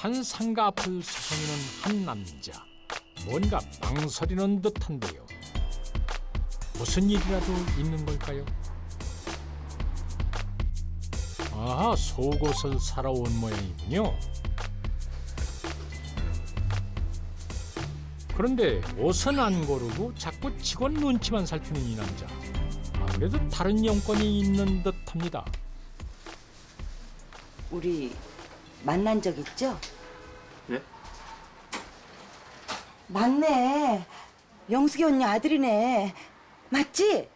한 상가 앞을 서성이는 한 남자. 뭔가 망설이는 듯한데요. 무슨 일이라도 있는 걸까요? 아하, 속옷을 사러 온 모양이군요. 그런데 옷은 안 고르고 자꾸 직원 눈치만 살피는 이 남자. 아무래도 다른 용건이 있는 듯합니다. 우리 만난 적 있죠? 예? 맞네. 영숙이 언니 아들이네. 맞지?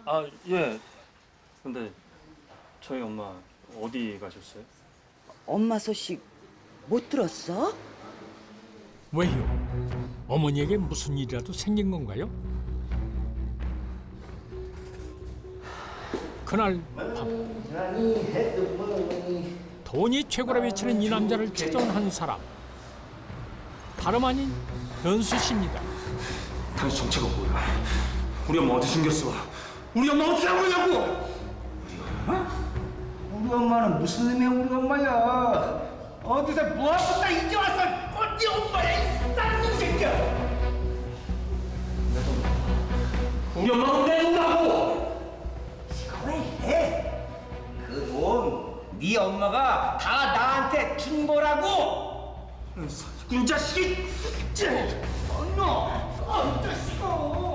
아, 예. 근데 저희 엄마 어디 가셨어요? 엄마 소식 못 들었어? 왜요? 어머니에게 무슨 일이라도 생긴 건가요? 그날 밤 돈이 최고라 외치는 이 남자를 찾아온 한 사람. 다름 아닌 현수 씨입니다. 당신 정체가 뭐야? 우리 엄마 어디 숨겼어? 우리 엄마 어떻게 한 거냐고! 우리 엄마는 무슨 의미야 우리 엄마야? 어디서 뭐하고 딱 이제 와서 어디 엄마야 이 쌍놈 새끼야! 우리 엄마가 내 돈이라고! 왜 이래? 그 돈 네 엄마가 다 나한테 준 거라고! 군 자식이!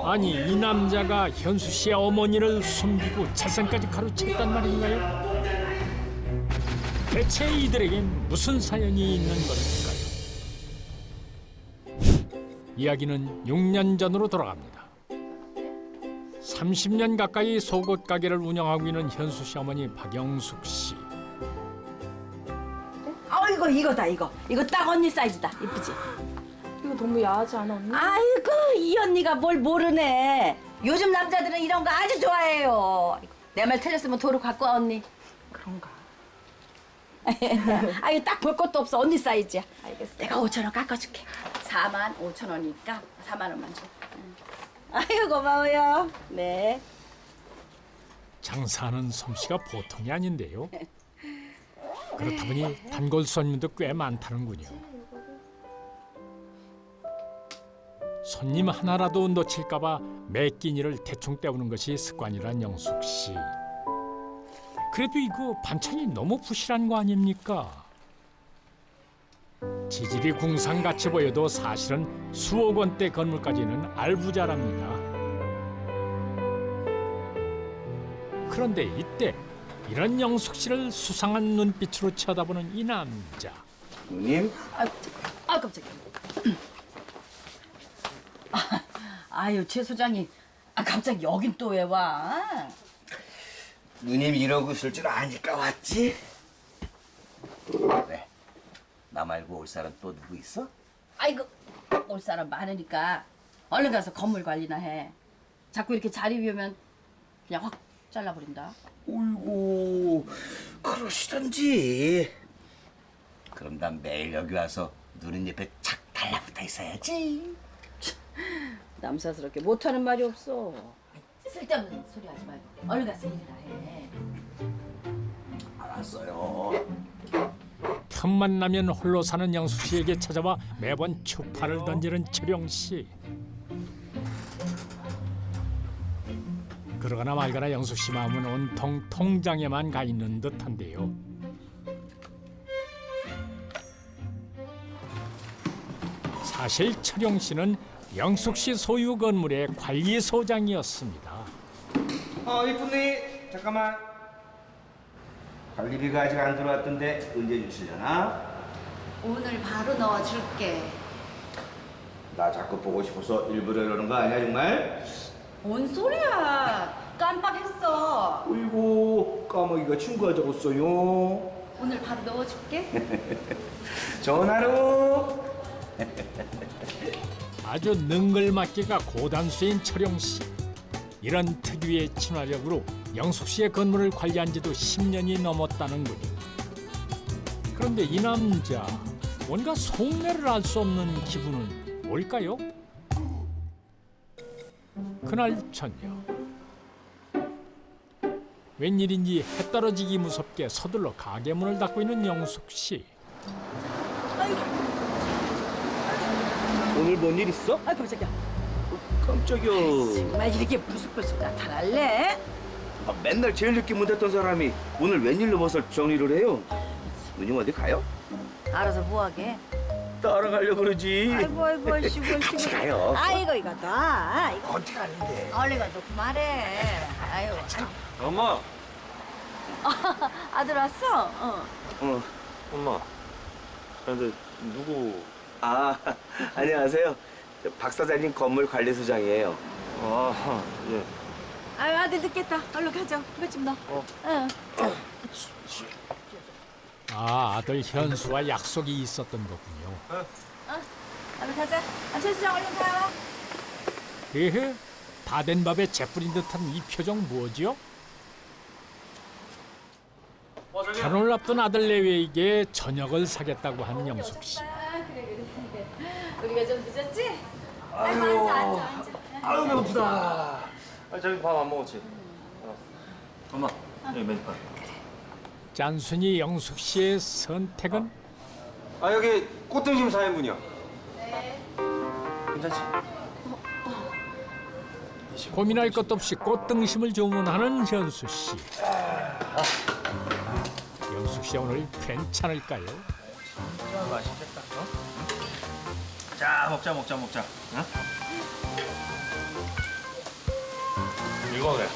아니, 이 남자가 현수 씨의 어머니를 숨기고 재산까지 가로챘단 말인가요? 대체 이들에겐 무슨 사연이 있는 걸까요? 이야기는 6년 전으로 돌아갑니다. 30년 가까이 속옷 가게를 운영하고 있는 현수 씨 어머니 박영숙 씨. 아이고 이거다 이거. 이거 딱 언니 사이즈다. 이쁘지? 이거 너무 야하지 않아 언니? 아이고 이 언니가 뭘 모르네. 요즘 남자들은 이런 거 아주 좋아해요. 내 말 틀렸으면 도로 갖고 와 언니. 그런가? 아유 딱 볼 것도 없어 언니 사이즈야. 알겠어. 내가 5,000원 깎아줄게. 45,000원이니까 4만 원만 줘. 아유 고마워요. 네. 장사하는 솜씨가 보통이 아닌데요. 그렇다 보니 단골 손님도 꽤 많다는군요. 손님 하나라도 놓칠까 봐 매 끼니를 대충 때우는 것이 습관이란 영숙 씨. 그래도 이거 반찬이 너무 부실한 거 아닙니까? 지질이 궁상같이 보여도 사실은 수억 원대 건물까지는 알부자랍니다. 그런데 이때 이런 영숙 씨를 수상한 눈빛으로 쳐다보는 이 남자. 누님? 아 깜짝이야. 아유 최 소장님. 갑자기 여긴 또 왜 와? 누님 이러고 있을 줄 아니까 왔지? 왜? 나 말고 올 사람 또 누구 있어? 아이고 올 사람 많으니까 얼른 가서 건물 관리나 해. 자꾸 이렇게 자리 비우면 그냥 확 잘라버린다. 어이구 그러시던지. 그럼 난 매일 여기 와서 누님 옆에 착 달라붙어 있어야지. 남사스럽게 못하는 말이 없어. 쓸데없는 소리 하지 말고 얼른 가서 일이나 해. 알았어요. 틈만 나면 홀로 사는 영숙 씨에게 찾아와 매번 추파를 던지는 철영 씨. 그러거나 말거나 영숙 씨 마음은 온통 통장에만 가 있는 듯한데요. 사실 철영 씨는 영숙 씨 소유 건물의 관리소장이었습니다. 이쁜이 잠깐만. 관리비가 아직 안 들어왔던데 언제 주시려나? 오늘 바로 넣어줄게. 나 자꾸 보고 싶어서 일부러 이러는 거 아니야 정말? 뭔 소리야? 깜빡했어. 어이구 까마귀가 친구가 적었어요. 오늘 바로 넣어줄게. 좋은 하루. 아주 능글맞기가 고단수인 철영 씨. 이런 특유의 친화력으로 영숙 씨의 건물을 관리한 지도 10년이 넘었다는군요. 그런데 이 남자, 뭔가 속내를 알 수 없는 기분은 뭘까요? 그날 저녁, 웬일인지 해 떨어지기 무섭게 서둘러 가게 문을 닫고 있는 영숙 씨. 오늘 뭔 일 있어? 아 깜짝이야. 깜짝이야. 정말 이렇게 부스부스 나타날래? 맨날 제일 늦게 문 닫던 사람이 오늘 웬일로 벌써 정리를 해요? 누님 어디 가요? 알아서 뭐하게? 따라가려고 그러지. 아이고 쉬고 같이 가요. 아이고 이거 다. 이거 어디 가는데? 얼른 가 놓고 말해. 아유. 엄마. 아들 왔어? 어. 엄마. 근데 누구? 아, 안녕하세요. 박 사장님 건물 관리소장이에요. 아, 예. 아유 아들 늦겠다. 얼른 가자. 이것 좀 넣어. 응. 아, 아들 현수와 약속이 있었던 거군요. 얼른 가자. 최수장 얼른 가. 에헤, 다 된 밥에 재 뿌린 듯한 이 표정 뭐죠? 결혼을 앞둔 아들 내외에게 저녁을 사겠다고 하는 영숙 씨. 우리가 좀 늦었지? 아유, 앉아. 아유 배고프다. 아, 저기 밥 안 먹었지? 엄마, 여기 메뉴판. 짠순이 영숙 씨의 선택은 아, 여기 꽃등심 4인분이요. 네. 괜찮지? 고민할 것도 없이 꽃등심을 주문하는 현수 씨. 영숙 씨 오늘 괜찮을까요? 진짜 맛있겠다. 어? 자, 먹자. 응? 이거 그래.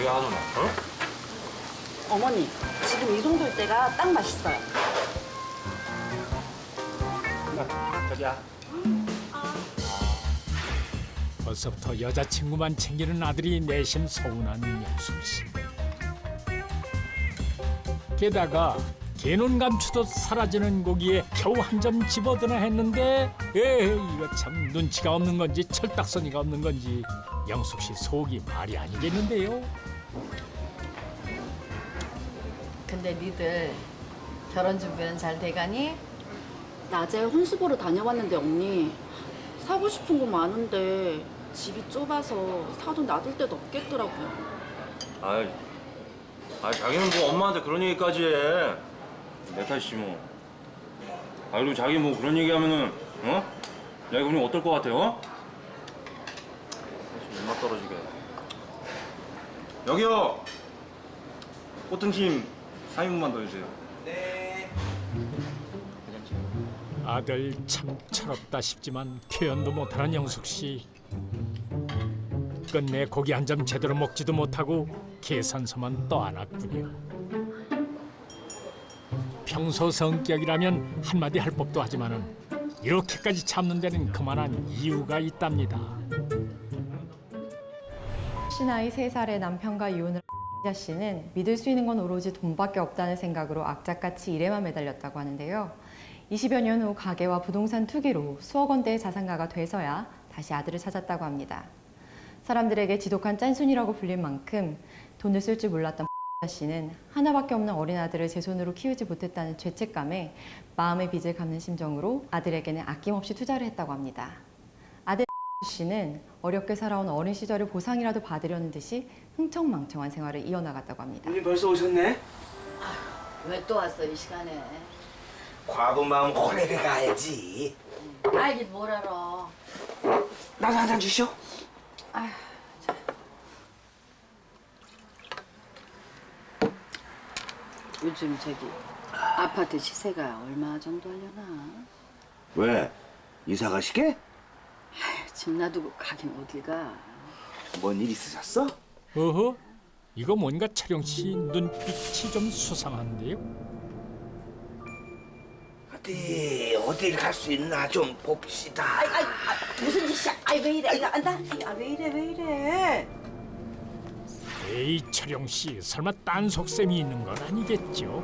이거 하누나. 어? 어머니, 지금 이 정도일 때가 딱 맛있어요. 저기야. 벌써부터 여자친구만 챙기는 아들이 내심 서운한 영숙 씨. 게다가 개눈 감추듯 사라지는 고기에 겨우 한 점 집어드나 했는데 이거 참 눈치가 없는 건지 철딱서니가 없는 건지 영숙 씨 속이 말이 아니겠는데요. 근데 니들 결혼 준비는 잘 돼가니? 낮에 혼수 보러 다녀왔는데 언니, 사고 싶은 거 많은데 집이 좁아서 사도 놔둘 데도 없겠더라고요. 자기는 뭐 엄마한테 그런 얘기까지 해. 내 탓이지 뭐. 그리고 자기 뭐 그런 얘기하면은 어? 야 이거 우리 어떨 것 같아? 어? 입맛 떨어지게. 여기요. 꽃등심 4인분만 더 주세요. 네. 아들 참 철없다 싶지만 표현도 못하는 영숙 씨. 끝내 고기 한 점 제대로 먹지도 못하고 계산서만 떠안았군요. 평소 성격이라면 한마디 할 법도 하지만은 이렇게까지 참는 데는 그만한 이유가 있답니다. 나이 3살의 남편과 이혼을 한 씨는 믿을 수 있는 건 오로지 돈밖에 없다는 생각으로 악착같이 일에만 매달렸다고 하는데요. 20여 년 후 가게와 부동산 투기로 수억 원대의 자산가가 돼서야 다시 아들을 찾았다고 합니다. 사람들에게 지독한 짠순이라고 불릴 만큼 돈을 쓸 줄 몰랐던 씨는 하나밖에 없는 어린 아들을 제 손으로 키우지 못했다는 죄책감에 마음의 빚을 갚는 심정으로 아들에게는 아낌없이 투자를 했다고 합니다. 아들 씨는 어렵게 살아온 어린 시절을 보상이라도 받으려는 듯이 흥청망청한 생활을 이어나갔다고 합니다. 누님 벌써 오셨네? 왜 또 왔어 이 시간에? 과부 마음 호래를 가야지. 알긴 뭘 알아. 나도 한 잔 주시오. 요즘 저기 아파트 시세가 얼마 정도 하려나? 왜? 이사 가시게? 집 놔두고 가긴 어딜 가? 뭔 일 있으셨어? 어허, 이거 뭔가 촬영 씨 눈빛이 좀 수상한데요. 어딜 갈 수 있나 좀 봅시다. 무슨 짓이야? 왜 이래? 왜 이래? 에이 철영 씨 설마 딴 속셈이 있는 건 아니겠죠?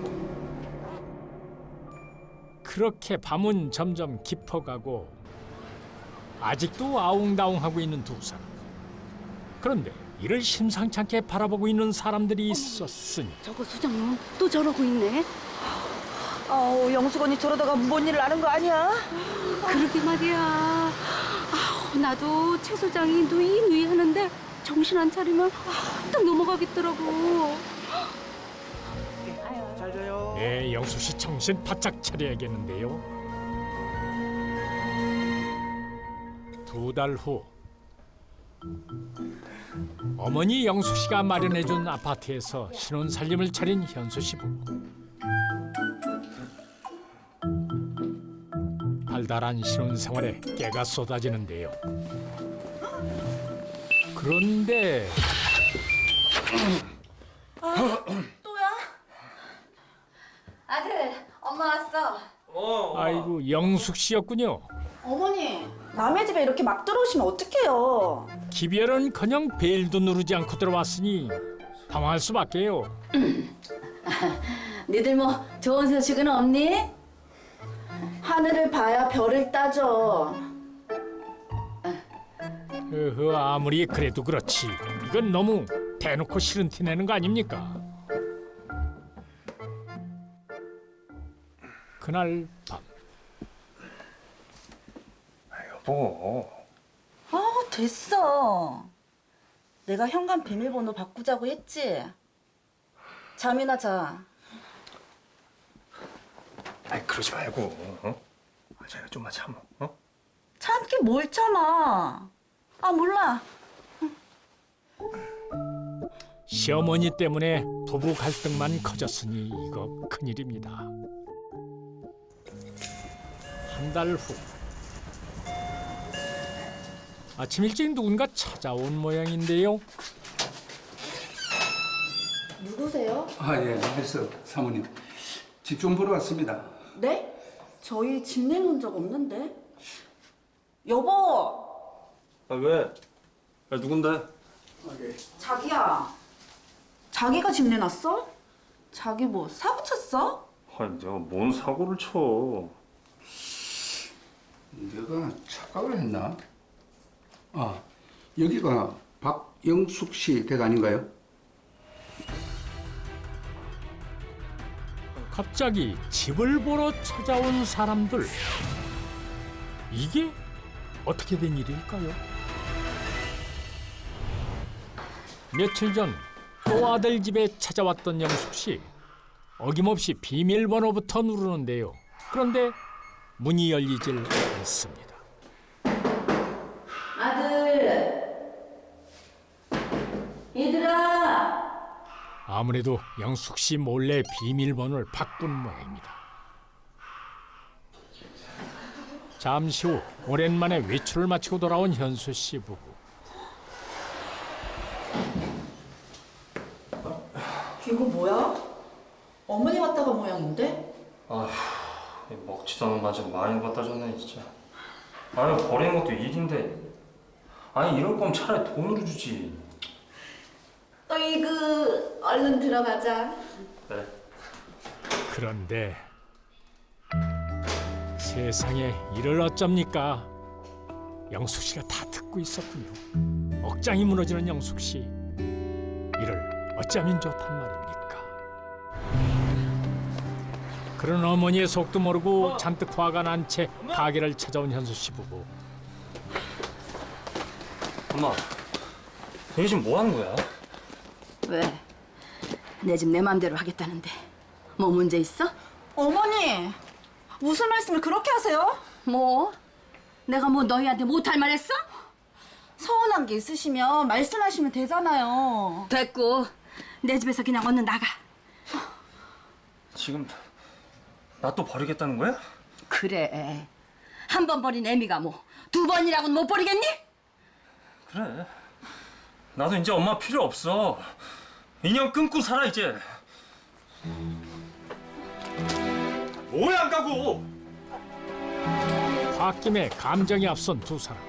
그렇게 밤은 점점 깊어가고 아직도 아웅다웅하고 있는 두 사람. 그런데 이를 심상찮게 바라보고 있는 사람들이 있었으니 저거 수장님 또 저러고 있네. 영숙 언니 저러다가 뭔 일을 아는 거 아니야? 그러게 말이야. 나도 최 소장이 누이 하는데 정신 안 차리면 딱 넘어가겠더라고. 잘 자요. 영수 씨 정신 바짝 차려야겠는데요. 두 달 후 어머니 영숙 씨가 마련해준 아파트에서 신혼살림을 차린 현수 씨 부부. 달달한 신혼생활에 깨가 쏟아지는데요. 그런데 아들, 엄마 왔어. 아이고 영숙 씨였군요. 어머니, 남의 집에 이렇게 막 들어오시면 어떡해요? 기별은커녕 벨도 누르지 않고 들어왔으니 당황할 수밖에요. 니들 뭐 좋은 소식은 없니? 하늘을 봐야 별을 따져. 아무리 그래도 그렇지. 이건 너무 대놓고 싫은 티 내는 거 아닙니까? 그날 밤 여보. 됐어. 내가 현관 비밀번호 바꾸자고 했지? 잠이나 자. 아이 그러지 말고. 어? 자기가 좀만 참어. 어? 참기 뭘 참아. 아, 몰라. 시어머니 때문에 부부 갈등만 커졌으니 이거 큰일입니다. 한 달 후 아침 일찍 누군가 찾아온 모양인데요. 누구세요? 아, 예, 알겠어, 사모님. 집 좀 보러 왔습니다. 네? 저희 집 내놓은 적 없는데? 여보! 아 왜? 야, 누군데? 자기야. 자기가 집 내놨어? 자기 뭐 사고 쳤어? 아니 내가 뭔 사고를 쳐. 내가 착각을 했나? 아, 여기가 박영숙 씨 댁 아닌가요? 갑자기 집을 보러 찾아온 사람들. 이게 어떻게 된 일일까요? 며칠 전 또 아들 집에 찾아왔던 영숙 씨. 어김없이 비밀번호부터 누르는데요. 그런데 문이 열리질 않습니다. 아들, 얘들아. 아무래도 영숙 씨 몰래 비밀번호를 바꾼 모양입니다. 잠시 후 오랜만에 외출을 마치고 돌아온 현수 씨 부부. 이거 뭐야? 어머니 왔다가 모양인데? 먹지도 않은 반찬 많이 갖다 줬네 진짜. 아니 버리는 것도 일인데. 아니 이럴 거면 차라리 돈으로 주지. 어이구, 얼른 들어가자. 그래. 그런데 세상에 이를 어쩝니까? 영숙 씨가 다 듣고 있었군요. 억장이 무너지는 영숙 씨. 이를 어쩌면 좋단 말입니까? 그런 어머니의 속도 모르고 잔뜩 화가 난 채 가게를 찾아온 현수 씨 부부. 엄마, 여기 지금 뭐 하는 거야? 왜? 내 집 내 맘대로 하겠다는데 뭐 문제 있어? 어머니, 무슨 말씀을 그렇게 하세요? 뭐? 내가 뭐 너희한테 못할 말 했어? 서운한 게 있으시면 말씀하시면 되잖아요. 됐고 내 집에서 그냥 얼른 나가. 지금 나 또 버리겠다는 거야? 그래. 한 번 버린 애미가 뭐 두 번이라고는 못 버리겠니? 그래. 나도 이제 엄마 필요 없어. 인연 끊고 살아 이제. 뭐해 안 가고? 홧김에 감정이 앞선 두 사람.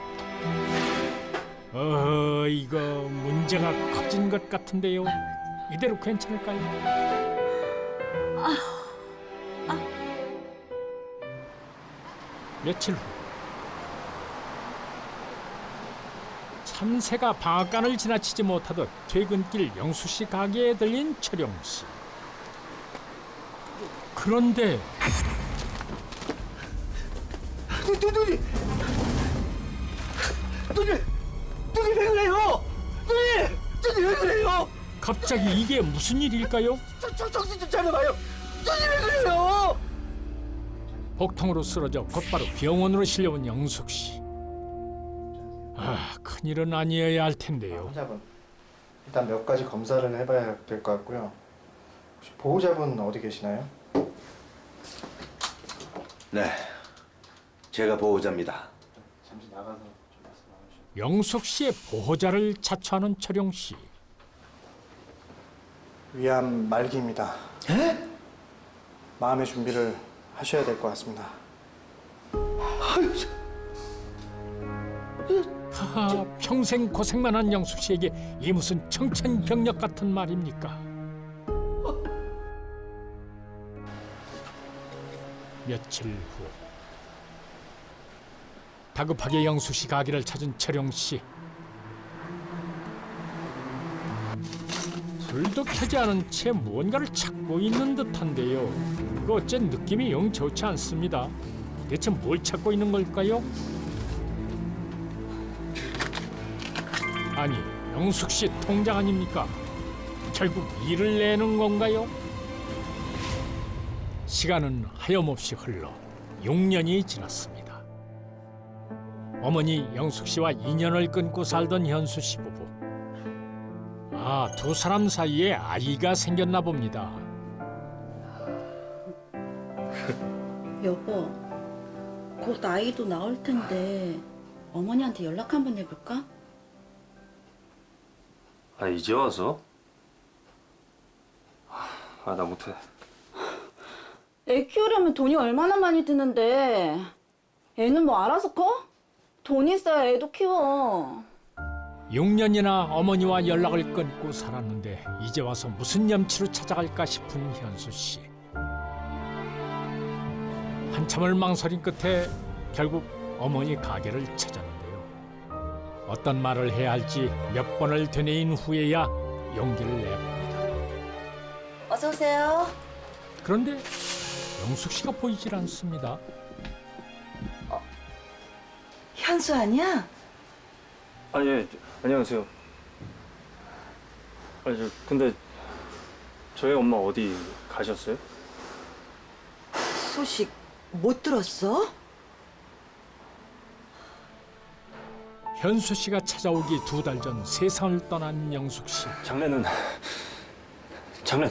이거 문제가 커진 것 같은데요. 이대로 괜찮을까요? 며칠 후 참새가 방앗간을 지나치지 못하듯 퇴근길 영수 씨 가게에 들린 철영 씨. 그런데 누님 왜 그래요? 누님 왜 그래요? 갑자기 이게 무슨 일일까요? 정신 좀 차려봐요. 누님 왜 그래요? 복통으로 쓰러져 곧바로 병원으로 실려온 영숙 씨. 아, 큰일은 아니어야 할 텐데요. 환자분 일단 몇 가지 검사를 해봐야 될 것 같고요. 혹시 보호자분 어디 계시나요? 네, 제가 보호자입니다. 잠시 나가서 좀 말씀 나누시죠. 영숙 씨의 보호자를 자처하는 철용 씨. 위암 말기입니다. 에? 마음의 준비를 하셔야 될 것 같습니다. 하하, 평생 고생만 한 영숙 씨에게 이 무슨 청천벽력 같은 말입니까? 며칠 후 다급하게 영숙 씨 가게를 찾은 철용 씨. 불도 켜지 않은 채 무언가를 찾고 있는 듯한데요. 그 어째 느낌이 영 좋지 않습니다. 대체 뭘 찾고 있는 걸까요? 아니, 영숙 씨 통장 아닙니까? 결국 일을 내는 건가요? 시간은 하염없이 흘러 6년이 지났습니다. 어머니 영숙 씨와 인연을 끊고 살던 현수 씨 부부. 아, 두 사람 사이에 아이가 생겼나 봅니다. 여보, 곧 아이도 나올 텐데 어머니한테 연락 한번 해볼까? 아, 이제 와서? 아, 나 못해. 애 키우려면 돈이 얼마나 많이 드는데 애는 뭐 알아서 커? 돈 있어야 애도 키워. 6년이나 어머니와 연락을 끊고 살았는데 이제 와서 무슨 염치로 찾아갈까 싶은 현수 씨. 한참을 망설인 끝에 결국 어머니 가게를 찾았는데요. 어떤 말을 해야 할지 몇 번을 되뇌인 후에야 용기를 내봅니다. 어서 오세요. 그런데 영숙 씨가 보이질 않습니다. 현수 아니야? 아, 예, 안녕하세요. 근데 저희 엄마 어디 가셨어요? 소식 못 들었어? 현수 씨가 찾아오기 2달 전 세상을 떠난 영숙 씨. 장례는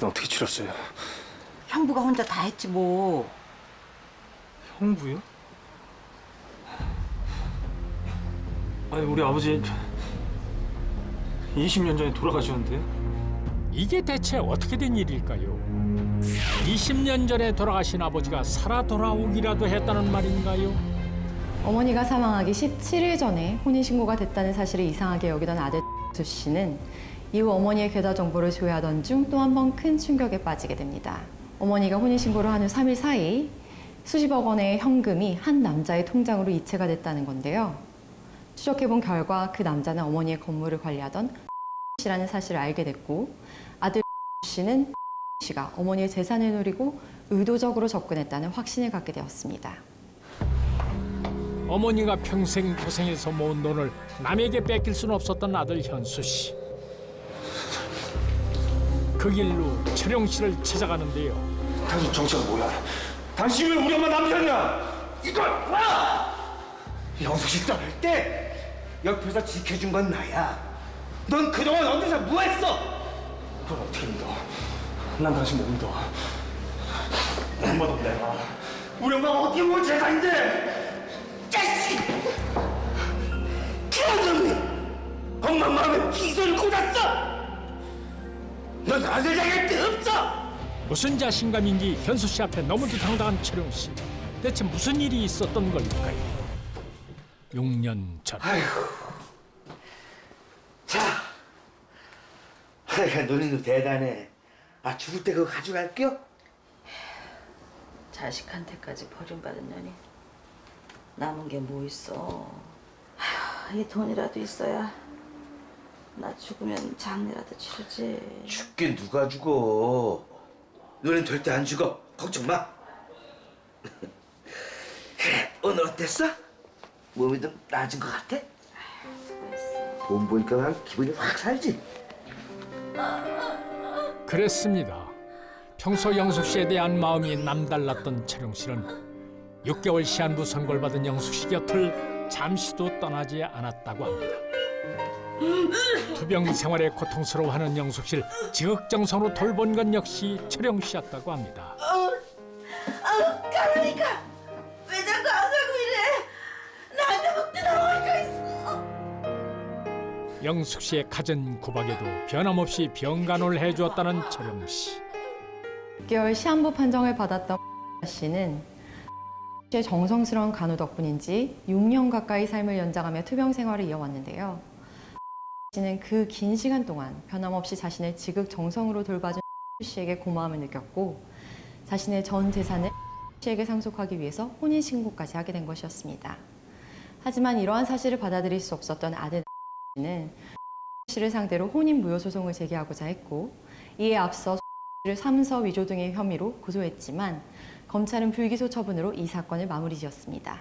어떻게 치렀어요? 형부가 혼자 다 했지 뭐. 형부요? 아니, 우리 아버지 20년 전에 돌아가셨는데요? 이게 대체 어떻게 된 일일까요? 20년 전에 돌아가신 아버지가 살아 돌아오기라도 했다는 말인가요? 어머니가 사망하기 17일 전에 혼인신고가 됐다는 사실을 이상하게 여기던 아들 수 씨는 이후 어머니의 계좌 정보를 조회하던 중 또 한 번 큰 충격에 빠지게 됩니다. 어머니가 혼인신고를 한 후 3일 사이 수십억 원의 현금이 한 남자의 통장으로 이체가 됐다는 건데요. 추적해본 결과 그 남자는 어머니의 건물을 관리하던 씨라는 사실을 알게 됐고, 아들 씨는 씨가 어머니의 재산을 노리고 의도적으로 접근했다는 확신을 갖게 되었습니다. 어머니가 평생 고생해서 모은 돈을 남에게 뺏길 수는 없었던 아들 현수 씨. 그 길로 철용 씨를 찾아가는데요. 당신 정체가 뭐야? 당신이 왜 우리 엄마 남편이야? 이걸 봐! 영숙 씨 떠날 때 옆에서 지켜준 건 나야. 넌 그동안 어디서 뭐 했어? 그걸 어떻게 믿어? 난 당신 못 믿어. 엄마도 내가 우리 엄마가 어떻게 본 재산인데? 자식! 그런 놈이 엄마 마음에 비소를 꽂았어! 넌 아들 자기할 데 없어! 무슨 자신감인지 현수 씨 앞에 너무도 당당한 철용 씨. 대체 무슨 일이 있었던 걸까요? 6년 전. 아이고. 자, 너희도 대단해. 아, 죽을 때 그거 가져갈게요? 자식한테까지 버림받은 년이 남은 게 뭐 있어. 아휴, 이 돈이라도 있어야 나 죽으면 장례라도 치르지. 죽긴 누가 죽어. 너는 절대 안 죽어. 걱정 마. 그래, 오늘 어땠어? 몸이 좀 나아진 것 같아? 돈 보니까 난 기분이 확 살지? 그랬습니다. 평소 영숙 씨에 대한 마음이 남달랐던 철용 씨는 6개월 시한부 선고를 받은 영숙 씨 곁을 잠시도 떠나지 않았다고 합니다. 투병 생활에 고통스러워하는 영숙 씨를 지극정성으로 돌본 건 역시 철영 씨였다고 합니다. 그러니까 왜 자꾸 안 가고 이래? 나한테 뭐 뜯어먹을 거 있어? 영숙 씨의 갖은 구박에도 변함없이 병간호를 해주었다는 철영 씨. 6개월 시한부 판정을 받았던 씨는 씨의 정성스러운 간호 덕분인지 6년 가까이 삶을 연장하며 투병 생활을 이어왔는데요. 씨는 그 긴 시간 동안 변함없이 자신을 지극정성으로 돌봐준 씨에게 고마움을 느꼈고 자신의 전 재산을 씨에게 상속하기 위해서 혼인신고까지 하게 된 것이었습니다. 하지만 이러한 사실을 받아들일 수 없었던 아들 씨는 씨를 상대로 혼인 무효 소송을 제기하고자 했고 이에 앞서 씨를 삼서 위조 등의 혐의로 고소했지만 검찰은 불기소 처분으로 이 사건을 마무리 지었습니다.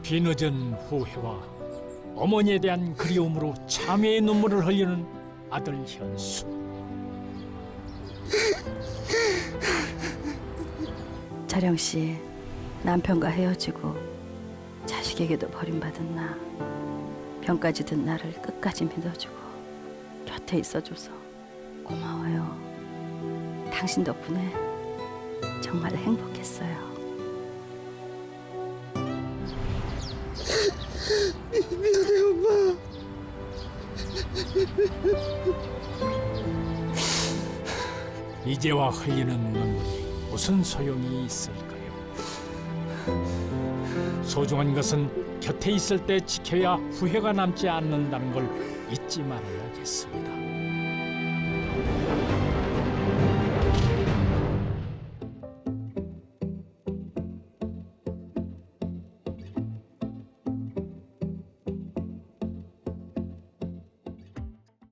뒤늦은 후회와 어머니에 대한 그리움으로 참회의 눈물을 흘리는 아들 현수. 자령 씨, 남편과 헤어지고 자식에게도 버림받은 나, 병까지 든 나를 끝까지 믿어주고 곁에 있어줘서 고마워요. 당신 덕분에 정말 행복했어요. 미안해 엄마. 이제와 흘리는 눈물이 무슨 소용이 있을까요? 소중한 것은 곁에 있을 때 지켜야 후회가 남지 않는다는 걸 잊지 말아야겠습니다.